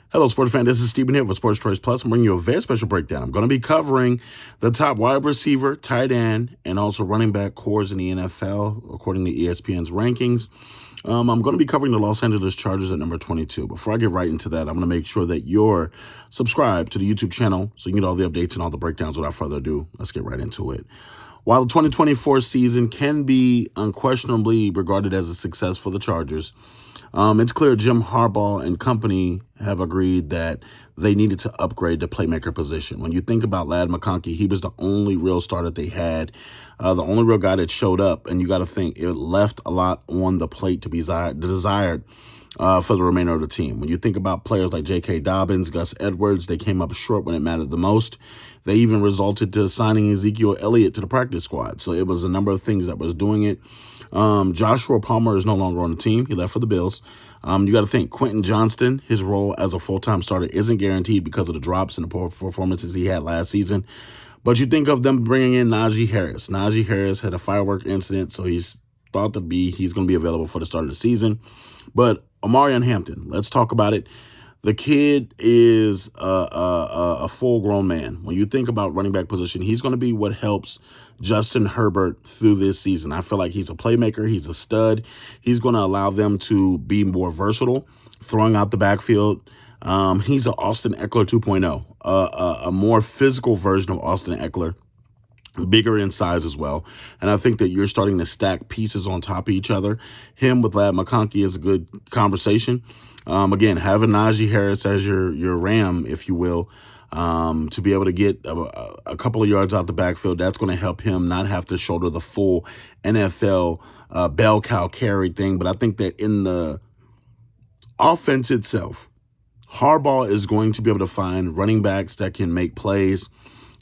Hello, sports fan. This is Stephen here for Sports Choice Plus. I'm bringing you a very special breakdown. I'm going to be covering the top wide receiver, tight end, and also running back cores in the NFL, according to ESPN's rankings. I'm going to be covering the Los Angeles Chargers at number 22. Before I get right into that, I'm going to make sure that you're subscribed to the YouTube channel so you can get all the updates and all the breakdowns. Without further ado, let's get right into it. While the 2024 season can be unquestionably regarded as a success for the Chargers, it's clear Jim Harbaugh and company have agreed that they needed to upgrade the playmaker position. When you think about Ladd McConkey, he was the only real star that they had, the only real guy that showed up, and you got to think it left a lot on the plate to be desired for the remainder of the team. When you think about players like J.K. Dobbins, Gus Edwards, they came up short when it mattered the most. They even resulted to signing Ezekiel Elliott to the practice squad. So it was a number of things that was doing it. Joshua Palmer is no longer on the team. He left for the Bills. You got to think Quentin Johnston, his role as a full-time starter isn't guaranteed because of the drops and the poor performances he had last season. But you think of them bringing in Najee Harris. Najee Harris had a firework incident, so he's thought to be he's going to be available for the start of the season. But Omarion Hampton, let's talk about it. The kid is a full-grown man. When you think about running back position, he's going to be what helps Justin Herbert through this season. I feel like he's a playmaker. He's a stud. He's going to allow them to be more versatile, throwing out the backfield. He's an Austin Eckler 2.0, a more physical version of Austin Eckler, bigger in size as well. And I think that you're starting to stack pieces on top of each other. Him with Ladd McConkey is a good conversation. Again, having Najee Harris as your ram, if you will, to be able to get a couple of yards out the backfield, that's going to help him not have to shoulder the full NFL bell cow carry thing. But I think that in the offense itself, Harbaugh is going to be able to find running backs that can make plays.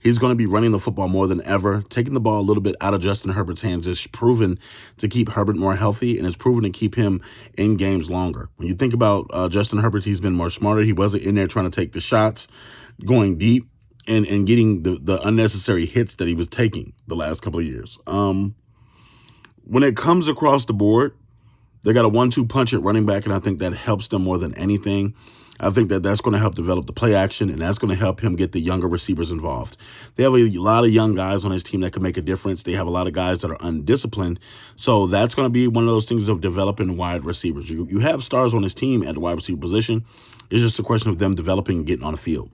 He's going to be running the football more than ever. Taking the ball a little bit out of Justin Herbert's hands is proven to keep Herbert more healthy, and it's proven to keep him in games longer. When you think about Justin Herbert, he's been more smarter. He wasn't in there trying to take the shots, going deep, and getting the unnecessary hits that he was taking the last couple of years. When it comes across the board, they got a 1-2 punch at running back, and I think that helps them more than anything. I think that that's going to help develop the play action, and that's going to help him get the younger receivers involved. They have a lot of young guys on his team that can make a difference. They have a lot of guys that are undisciplined. So that's going to be one of those things of developing wide receivers. You have stars on his team at the wide receiver position. It's just a question of them developing and getting on the field.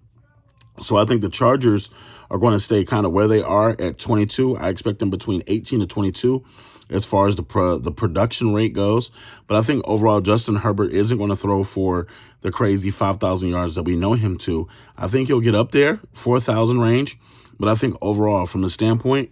So I think the Chargers are going to stay kind of where they are at 22. I expect them between 18 to 22 as far as the production rate goes. But I think overall Justin Herbert isn't going to throw for the crazy 5,000 yards that we know him to. I think he'll get up there, 4,000 range. But I think overall from the standpoint,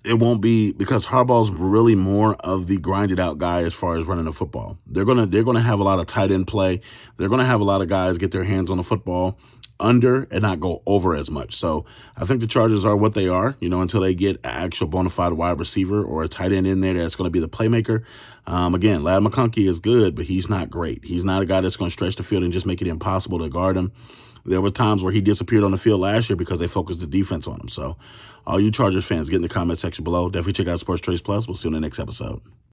it won't be, because Harbaugh's really more of the grinded out guy as far as running the football. They're gonna have a lot of tight end play. They're gonna have a lot of guys get their hands on the football under and not go over as much. So I think the Chargers are what they are, until they get an actual bona fide wide receiver or a tight end in there that's going to be the playmaker. Again, Ladd McConkey is good, but he's not great. He's not a guy that's going to stretch the field and just make it impossible to guard him. There were times where he disappeared on the field last year because they focused the defense on him. So all you Chargers fans, get in the comment section below. Definitely check out Sports Choice Plus. We'll see you in the next episode.